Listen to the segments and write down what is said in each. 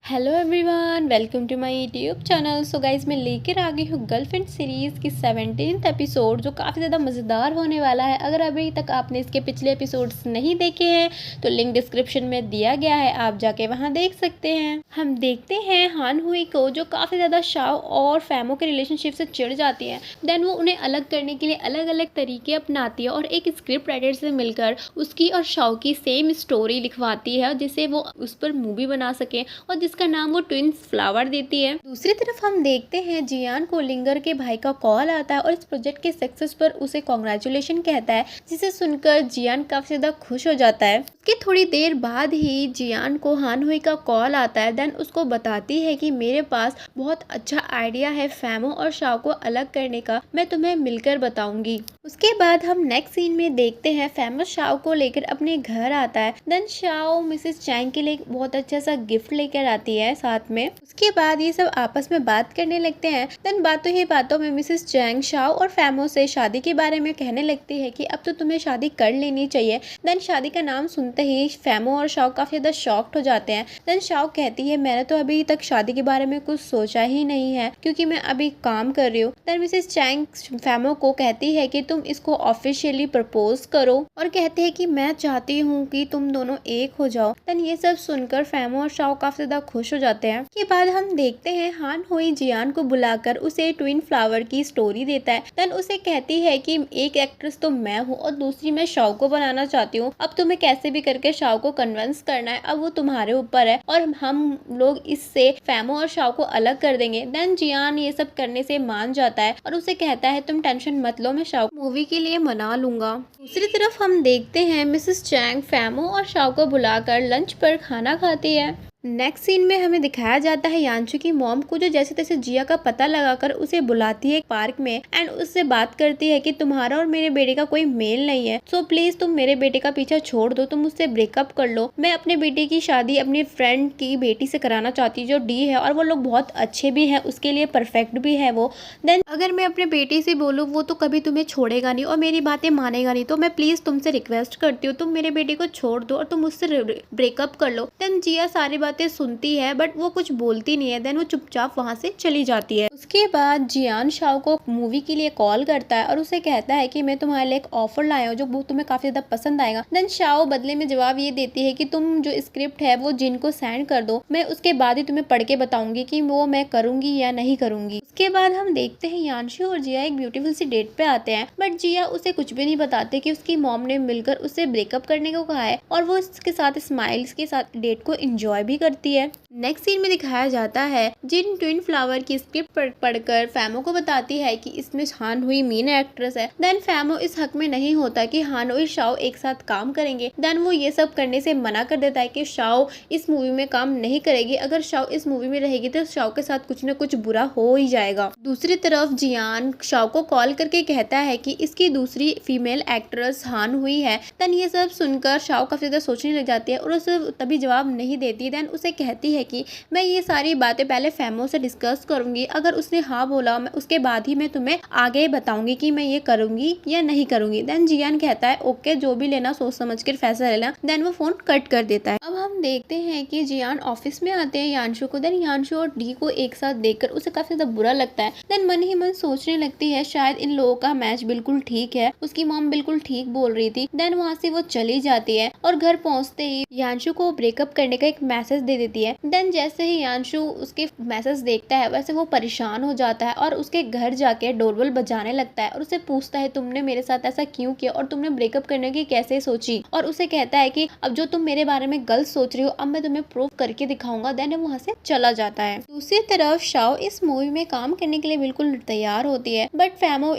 Hello everyone, welcome to my YouTube channel. So guys मैं लेकर आ गई हूँ गर्लफ्रेंड सीरीज़ की 17th एपिसोड, जो काफ़ी ज़्यादा मज़ेदार होने वाला है। अगर अभी तक आपने इसके पिछले एपिसोड्स नहीं देखे हैं तो लिंक डिस्क्रिप्शन में दिया गया है, आप जाके वहाँ देख सकते हैं। हम देखते हैं हान हुई को, जो काफ़ी ज़्यादा शाओ और फैमो के रिलेशनशिप से चिढ़ जाती है। देन वो उन्हें अलग करने के लिए अलग अलग तरीके अपनाती है और एक स्क्रिप्ट राइटर से मिलकर उसकी और शाओ की सेम स्टोरी लिखवाती है, जिसे वो उस पर मूवी बना सके और जिसका नाम वो ट्विंस फ्लावर देती है। दूसरी तरफ हम देखते हैं जियान को लिंगर के भाई का कॉल आता है और इस प्रोजेक्ट के सक्सेस पर उसे कॉन्ग्रेचुलेशन कहता है, जिसे सुनकर जियान काफी ज्यादा खुश हो जाता है। उसके थोड़ी देर बाद ही जियान को हान हुई का कॉल आता है। देन उसको बताती है कि मेरे पास बहुत अच्छा आइडिया है फैमो और शाओ को अलग करने का, मैं तुम्हें मिलकर बताऊंगी। उसके बाद हम नेक्स्ट सीन में देखते हैं फैमो शाओ को लेकर अपने घर आता है। देन शाओ मिसेस चैंग के लिए बहुत अच्छा सा गिफ्ट लेकर आती है साथ में। उसके बाद ये सब आपस में बात करने लगते हैं। देन बातों ही बातों में मिसेस चैंग शाओ और फैमो से शादी के बारे में कहने लगती है कि अब तो तुम्हें शादी कर लेनी चाहिए। देन शादी का नाम सुनते ही फैमो और शाओ काफी ज्यादा शॉक्ड हो जाते हैं। देन शाओ कहती है मैंने तो अभी तक शादी के बारे में कुछ सोचा ही नहीं है, क्योंकि मैं अभी काम कर रही हूँ। देन मिसेस चैंग फैमो को कहती है कि तुम इसको ऑफिशियली प्रपोज करो और कहते हैं कि मैं चाहती हूँ कि तुम दोनों एक हो जाओ। देन ये सब सुनकर फैमो और शाओ काफी ज्यादा खुश हो जाते हैं। के बाद हम देखते हैं हान हुई जियान को बुलाकर उसे ट्विन फ्लावर की स्टोरी देता है। देन उसे कहती है कि एक एक्ट्रेस तो मैं हूँ और दूसरी मैं शाओ को बनाना चाहती हूँ। अब तुम्हें कैसे भी करके शाओ को कन्विंस करना है, अब वो तुम्हारे ऊपर है और हम लोग इससे फैमो और शाओ को अलग कर देंगे। देन जियान ये सब करने से मान जाता है और उसे कहता है तुम टेंशन मत लो, मैं शाओ मूवी के लिए मना लूंगा। दूसरी तरफ हम देखते हैं मिसेस चैंग फैमो और शाओ को बुलाकर लंच पर खाना खाती है। नेक्स्ट सीन में हमें दिखाया जाता है यांशु की मॉम को, जो जैसे तैसे जिया का पता लगाकर उसे बुलाती है एक पार्क में एंड उससे बात करती है कि तुम्हारा और मेरे बेटे का कोई मेल नहीं है, सो प्लीज तुम मेरे बेटे का पीछा छोड़ दो, तुम उससे ब्रेकअप कर लो। मैं अपने बेटे की शादी अपनी फ्रेंड की बेटी से कराना चाहती हूँ जो डी है, और वो लोग बहुत अच्छे भी है, उसके लिए परफेक्ट भी है वो। देन अगर मैं अपने बेटे से बोलूँ वो तो कभी तुम्हें छोड़ेगा नहीं और मेरी बातें मानेगा नहीं, तो मैं प्लीज तुमसे रिक्वेस्ट करती हूँ तुम मेरे बेटे को छोड़ दो और तुम उससे ब्रेकअप कर लो। देन जिया सारी बातें सुनती है बट वो कुछ बोलती नहीं है। देन वो चुपचाप वहां से चली जाती है। उसके बाद जियान शाओ को मूवी के लिए कॉल करता है और उसे कहता है कि मैं तुम्हारे लिए एक ऑफर लाया हूँ जो तुम्हें काफी ज्यादा पसंद आएगा। देन शाओ बदले में जवाब ये देती है कि तुम जो स्क्रिप्ट है वो जिन को सेंड कर दो, मैं उसके बाद ही तुम्हें पढ़ के बताऊंगी कि वो मैं करूंगी या नहीं करूंगी। उसके बाद हम देखते हैं यांशु और जिया एक ब्यूटीफुल सी डेट पे आते हैं, बट जिया उसे कुछ भी नहीं बताते कि उसकी मॉम ने मिलकर उससे ब्रेकअप करने को कहा है और वो इसके साथ स्माइल्स के साथ डेट को एंजॉय भी करती है। नेक्स्ट सीन में दिखाया जाता है जिन ट्विन फ्लावर की स्क्रिप्ट पढ़कर फैमो को बताती है कि इसमें हान हुई मेन एक्ट्रेस है। देन फैमो इस हक में नहीं होता कि हान हुई शाओ एक साथ काम करेंगे। देन वो ये सब करने से मना कर देता है कि शाओ इस मूवी में काम नहीं करेगी, अगर शाओ इस मूवी में रहेगी तो शाओ के साथ कुछ न कुछ बुरा हो ही जाएगा। दूसरी तरफ जियान शाओ को कॉल करके कहता है कि इसकी दूसरी फीमेल एक्ट्रेस हान हुई है। देन ये सब सुनकर शाओ काफी ज्यादा सोचने लग जाती है और उसे तभी जवाब नहीं देती। देन उसे कहती है कि मैं ये सारी बातें पहले फैमो से डिस्कस करूंगी, अगर उसने हाँ बोला मैं उसके बाद ही मैं तुम्हें आगे बताऊंगी कि मैं ये करूंगी या नहीं करूंगी। देन जियान कहता है ओके, जो भी लेना सोच समझ कर फैसला लेना। देन वो फोन कट कर देता है। अब हम देखते हैं कि जियान ऑफिस में आते हैं यांशु को। देन यांशु और डी को एक साथ देखकर उसे काफी ज्यादा बुरा लगता है। देन मन ही मन सोचने लगती है शायद इन लोगों का मैच बिल्कुल ठीक है, उसकी मॉम बिल्कुल ठीक बोल रही थी। देन वहाँ से वो चली जाती है और घर पहुँचते ही यांशु को ब्रेकअप करने का एक मैसेज दे देती है। देन जैसे ही यांशु उसके मैसेज देखता है वैसे वो परेशान हो जाता है और उसके घर जाके डोरबेल बजाने लगता है और उसे पूछता है तुमने मेरे साथ ऐसा क्यों किया और तुमने ब्रेकअप करने की कैसे सोची, और उसे कहता है कि अब जो तुम मेरे बारे में गलत सोच रही हो अब मैं तुम्हें प्रूव करके दिखाऊंगा। देन वहाँ से चला जाता है। दूसरी तरफ शाओ इस मूवी में काम करने के लिए बिल्कुल तैयार होती है, बट फैमो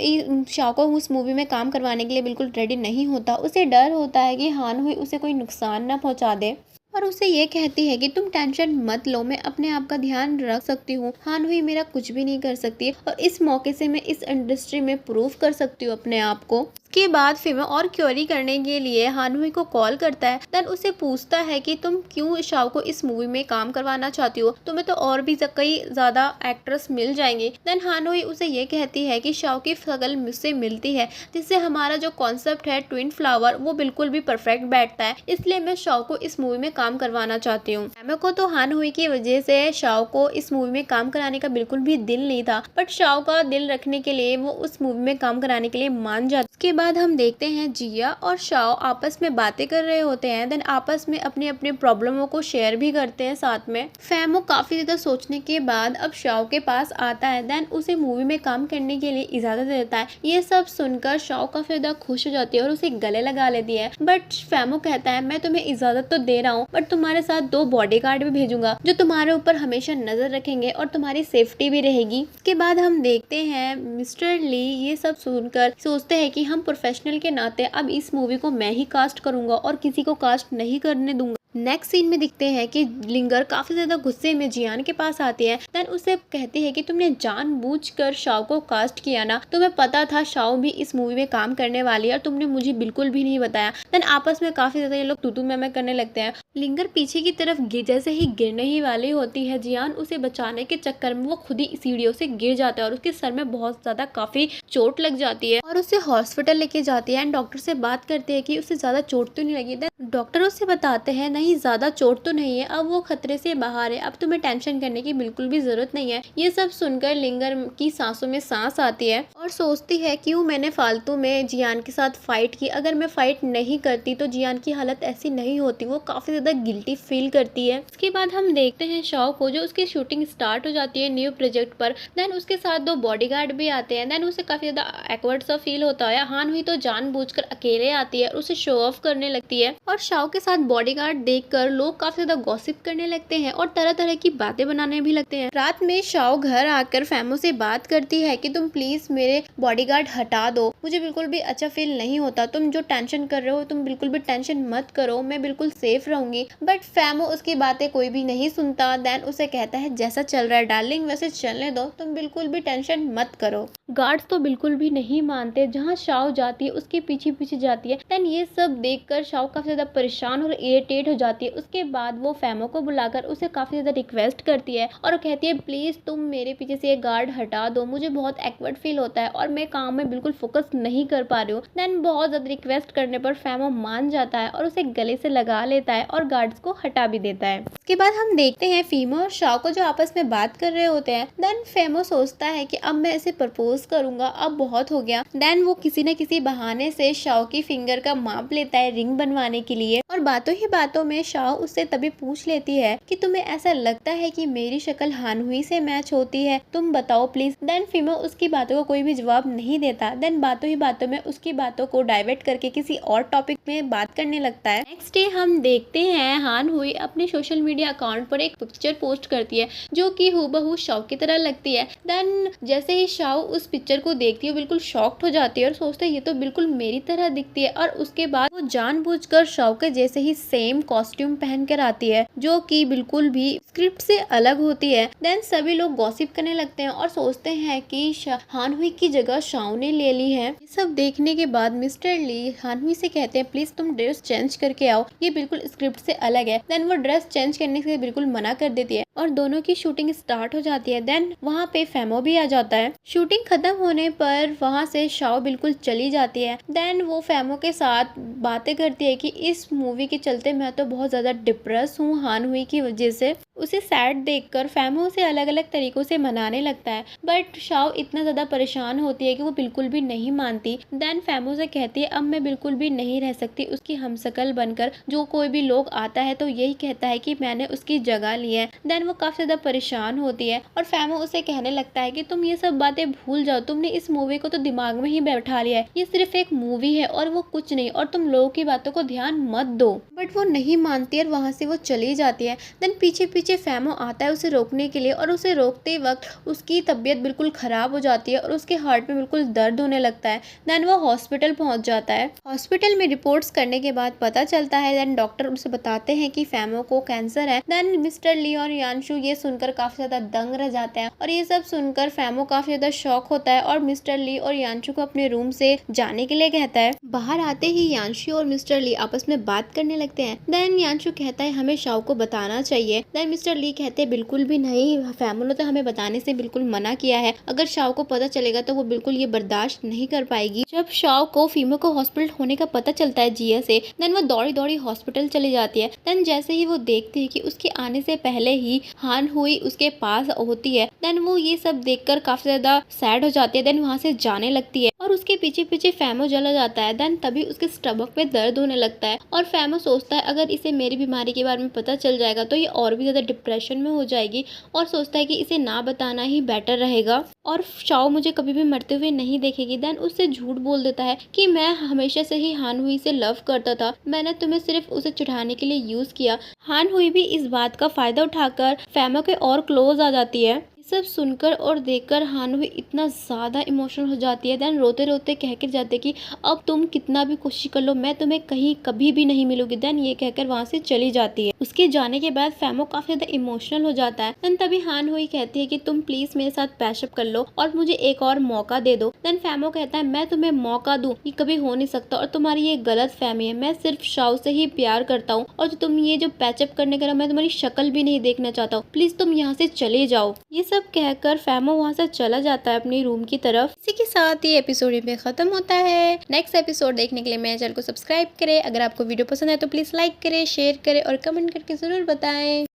शाओ को उस मूवी में काम करवाने के लिए बिल्कुल रेडी नहीं होता। उसे डर होता है कि हान हुई उसे कोई नुकसान ना पहुंचा दे और उसे ये कहती है कि तुम टेंशन मत लो, मैं अपने आप का ध्यान रख सकती हूँ, हान हुई मेरा कुछ भी नहीं कर सकती और इस मौके से मैं इस इंडस्ट्री में प्रूव कर सकती हूँ अपने आप को। के बाद फेमो और क्वेरी करने के लिए हानहुई को कॉल करता है। देन उसे पूछता है कि तुम क्यों शाओ को इस मूवी में काम करवाना चाहती हो, तुम्हें तो और भी कई ज्यादा एक्ट्रेस मिल जाएंगे। देन हानहुई उसे ये कहती है कि शाओ की शक्ल मुझसे मिलती है, जिससे हमारा जो कॉन्सेप्ट है ट्विन फ्लावर वो बिल्कुल भी परफेक्ट बैठता है, इसलिए मैं शाओ को इस मूवी में काम करवाना चाहती हूँ। फेमो को तो हानहुई की वजह से शाओ को इस मूवी में काम कराने का बिल्कुल भी दिल नहीं था, बट शाओ का दिल रखने के लिए वो उस मूवी में काम कराने के लिए मान जाती। उसके बाद हम देखते हैं जिया और शाओ आपस में बातें कर रहे होते हैं। देन आपस में अपनी अपनी प्रॉब्लमों को शेयर भी करते हैं साथ में। फेमो काफी ज्यादा सोचने के बाद अब शाओ के पास आता है। देन उसे मूवी में काम करने के लिए इजाजत देता है। ये सब सुनकर शाओ काफी ज्यादा खुश हो जाती है और उसे गले लगा लेती है। बट फेमो कहता है मैं तुम्हें इजाजत तो दे रहा हूँ, बट तुम्हारे साथ 2 बॉडीगार्ड भी भेजूंगा जो तुम्हारे ऊपर हमेशा नजर रखेंगे और तुम्हारी सेफ्टी भी रहेगी। इसके बाद हम देखते हैं मिस्टर ली ये सब सुनकर सोचते हैं कि हम प्रोफेशनल के नाते अब इस मूवी को मैं ही कास्ट करूंगा और किसी को कास्ट नहीं करने दूंगा। नेक्स्ट सीन में दिखते हैं कि लिंगर काफी ज्यादा गुस्से में जियान के पास आती है। देन उसे कहती है कि तुमने जानबूझकर शाओ को कास्ट किया ना, तुम्हें पता था शाओ भी इस मूवी में काम करने वाली है और तुमने मुझे बिल्कुल भी नहीं बताया। देन आपस में काफी ज्यादा ये लोग तू मैं करने लगते हैं। लिंगर पीछे की तरफ जैसे ही गिरने ही वाली होती है, जियान उसे बचाने के चक्कर में वो खुद ही सीढ़ियों से गिर जाता है और उसके सर में बहुत ज्यादा काफी चोट लग जाती है और उसे हॉस्पिटल लेके जाती है। एंड डॉक्टर से बात करते हैं कि उसे ज्यादा चोट तो नहीं लगी। देन डॉक्टर उससे बताते हैं नहीं ज्यादा चोट तो नहीं है, अब वो खतरे से बाहर है, अब तुम्हें टेंशन करने की बिल्कुल भी जरूरत नहीं है। ये सब सुनकर लिंगर की सांसों में सांस आती है और सोचती है क्यों मैंने फालतू में जियान के साथ फाइट की, अगर मैं फाइट नहीं करती तो जियान की हालत ऐसी नहीं होती। वो काफी ज्यादा गिल्टी फील करती है। उसके बाद हम देखते हैं शाओ को जो उसकी शूटिंग स्टार्ट हो जाती है न्यू प्रोजेक्ट पर। देन उसके साथ 2 बॉडीगार्ड भी आते हैं। देन उसे काफी ज्यादा एक्वर्ड सा फील होता है। हानहुई तो जानबूझकर अकेले आती है और उसे शो ऑफ करने लगती है और शाओ के साथ बॉडीगार्ड देखकर लोग काफी ज्यादा गॉसिप करने लगते हैं और तरह तरह की बातें बनाने भी लगते हैं। रात में शाओ घर आकर फेमो से बात करती है कि तुम प्लीज मेरे बॉडीगार्ड हटा दो, मुझे बिल्कुल भी अच्छा फील नहीं होता, तुम जो टेंशन कर रहे हो तुम बिल्कुल भी टेंशन मत करो, मैं बिल्कुल सेफ रहूंगी। बट फेमो उसकी बातें कोई भी नहीं सुनता। देन उसे कहता है जैसा चल रहा है डार्लिंग वैसे चलने दो, तुम बिल्कुल भी टेंशन मत करो। गार्ड्स तो बिल्कुल भी नहीं मानते, जहाँ शाओ जाती है उसके पीछे पीछे जाती है। देन ये सब देखकर शाओ काफी ज्यादा परेशान और इरिटेट हो जाती है। उसके बाद वो फेमो को बुलाकर उसे काफी ज्यादा रिक्वेस्ट करती है और कहती है प्लीज तुम मेरे पीछे से ये गार्ड हटा दो, मुझे बहुत एक्वर्ड फील होता है और मैं काम में बिल्कुल फोकस नहीं कर पा रही हूँ। देन बहुत ज्यादा रिक्वेस्ट करने पर फेमो मान जाता है और उसे गले से लगा लेता है और गार्ड्स को हटा भी देता है। उसके बाद हम देखते हैं फीमो और शाओ को जो आपस में बात कर रहे होते हैं। देन फेमो सोचता है कि अब मैं इसे प्रपोज करूंगा, अब बहुत हो गया। देन वो किसी न किसी बहाने से शाओ की फिंगर का माप लेता है रिंग बनवाने के लिए और बातों ही बातों में शाओ उससे तभी पूछ लेती है कि तुम्हें ऐसा लगता है कि मेरी शक्ल हानहुई से मैच होती है, तुम बताओ प्लीज। देन फीमो उसकी बातों को कोई भी जवाब नहीं देता। देन बातों ही बातों में उसकी बातों को डाइवर्ट करके किसी और टॉपिक में बात करने लगता है। नेक्स्ट डे हम देखते हैं हानहुई अपने सोशल मीडिया अकाउंट पर एक पिक्चर पोस्ट करती है जो कि हूबहू शाओ की तरह लगती है। देन जैसे ही शाओ उस पिक्चर को देखती है बिल्कुल शॉक्ड हो जाती है और सोचते है ये तो बिल्कुल मेरी तरह दिखती है। और उसके बाद वो जानबूझकर शाओ के जैसे ही सेम कॉस्ट्यूम पहन कर आती है जो कि बिल्कुल भी स्क्रिप्ट से अलग होती है। देन सभी लोग गॉसिप करने लगते हैं और सोचते हैं कि हानहुई की जगह शाओ ने ले ली है। ये सब देखने के बाद मिस्टर ली हानहुई से कहते हैं प्लीज तुम ड्रेस चेंज करके आओ, ये बिल्कुल स्क्रिप्ट से अलग है। देन वो ड्रेस चेंज करने से बिल्कुल मना कर देती है और दोनों की शूटिंग स्टार्ट हो जाती है। देन वहाँ पे फेमो भी आ जाता है। शूटिंग खत्म होने पर वहाँ से शाओ बिल्कुल चली जाती है। देन वो फेमो के साथ बातें करती है कि इस मूवी के चलते मैं तो बहुत ज्यादा डिप्रेस हूँ हानहुई की वजह से। उसे सैड देखकर फेमो उसे अलग अलग तरीकों से मनाने लगता है, बट शाओ इतना ज्यादा परेशान होती है कि वो बिल्कुल भी नहीं मानती। देन फेमो से कहती है अब मैं बिल्कुल भी नहीं रह सकती उसकी हमशक्ल बनकर, जो कोई भी लोग आता है तो यही कहता है कि मैंने उसकी जगह ली है। देन वो काफी ज्यादा परेशान होती है और फेमो उसे कहने लगता है कि तुम ये सब बातें भूल जाओ, तुमने इस मूवी को तो दिमाग में ही बैठा लिया है, ये सिर्फ एक मूवी है और वो कुछ नहीं, और तुम लोगों की बातों को ध्यान मत दो। बट वो नहीं नहीं मानती है और वहाँ से वो चली जाती है। देन पीछे पीछे फैमो आता है उसे रोकने के लिए और उसे रोकते वक्त उसकी तबीयत बिल्कुल ख़राब हो जाती है और उसके हार्ट में बिल्कुल दर्द होने लगता है। देन वो हॉस्पिटल पहुँच जाता है। हॉस्पिटल में रिपोर्ट्स करने के बाद पता चलता है, देन डॉक्टर उसे बताते हैं कि फैमो को कैंसर है। देन मिस्टर ली और यानशु ये सुनकर काफ़ी ज़्यादा दंग रह जाते हैं और ये सब सुनकर फैमो काफ़ी ज़्यादा शॉक होता है और मिस्टर ली और यानशु को अपने रूम से जाने के लिए कहता है। बाहर आते ही यानशु और मिस्टर ली आपस में बात करने लगते हैं। देन यानशु कहता है हमें शाओ को बताना चाहिए। देन मिस्टर ली कहते हैं बिल्कुल भी नहीं, फैमो ने तो हमें बताने से बिल्कुल मना किया है। अगर शाओ को पता चलेगा तो वो बिल्कुल ये बर्दाश्त नहीं कर पाएगी। जब शाओ को फीमो को हॉस्पिटल होने का पता चलता है जिया से, देन वो दौड़ी दौड़ी हॉस्पिटल चली जाती है। देन जैसे ही वो देखती है कि उसके आने से पहले ही हान हुई उसके पास होती है, देन वो ये सब देखकर काफी ज्यादा सैड हो जाती है। देन वहाँ से जाने लगती है और उसके पीछे पीछे फैमो चला जाता है। देन तभी उसके स्टमक में दर्द होने लगता है और फैमो सोचता है अगर इसे मेरी बीमारी के बारे में पता चल जाएगा तो ये और भी ज्यादा डिप्रेशन में हो जाएगी और सोचता है कि इसे ना बताना ही बेटर रहेगा और शाओ मुझे कभी भी मरते हुए नहीं देखेगी। देन उससे झूठ बोल देता है कि मैं हमेशा से ही हान हुई से लव करता था, मैंने तुम्हें सिर्फ उसे चिढ़ाने के लिए यूज किया। हान हुई भी इस बात का फायदा उठाकर फैमो के और क्लोज आ जाती है। सब सुनकर और देखकर हान हुई इतना ज़्यादा इमोशनल हो जाती है। देन रोते रोते कह कर जाते कि अब तुम कितना भी कोशिश कर लो मैं तुम्हें कहीं कभी भी नहीं मिलूंगी। देन ये कहकर वहाँ से चली जाती है। उसके जाने के बाद फैमो काफी ज्यादा इमोशनल हो जाता है। देन तभी हान हुई कहती है कि तुम प्लीज मेरे साथ पैशअप कर लो और मुझे एक और मौका दे दो। देन फैमो कहता है मैं तुम्हें मौका दूं ये कभी हो नहीं सकता और तुम्हारी ये गलत फहमी है, मैं सिर्फ शाओ से ही प्यार करता हूँ और तुम ये जो पैचअप करने का मैं तुम्हारी शक्ल भी नहीं देखना चाहता हूँ, प्लीज तुम यहाँ से चले जाओ। ये सब कहकर फैमो वहाँ से चला जाता है अपनी रूम की तरफ। इसी के साथ ये एपिसोड में खत्म होता है। नेक्स्ट एपिसोड देखने के लिए मेरे चैनल को सब्सक्राइब करें। अगर आपको वीडियो पसंद है तो प्लीज लाइक करें, शेयर करें और कमेंट करके जरूर बताएं।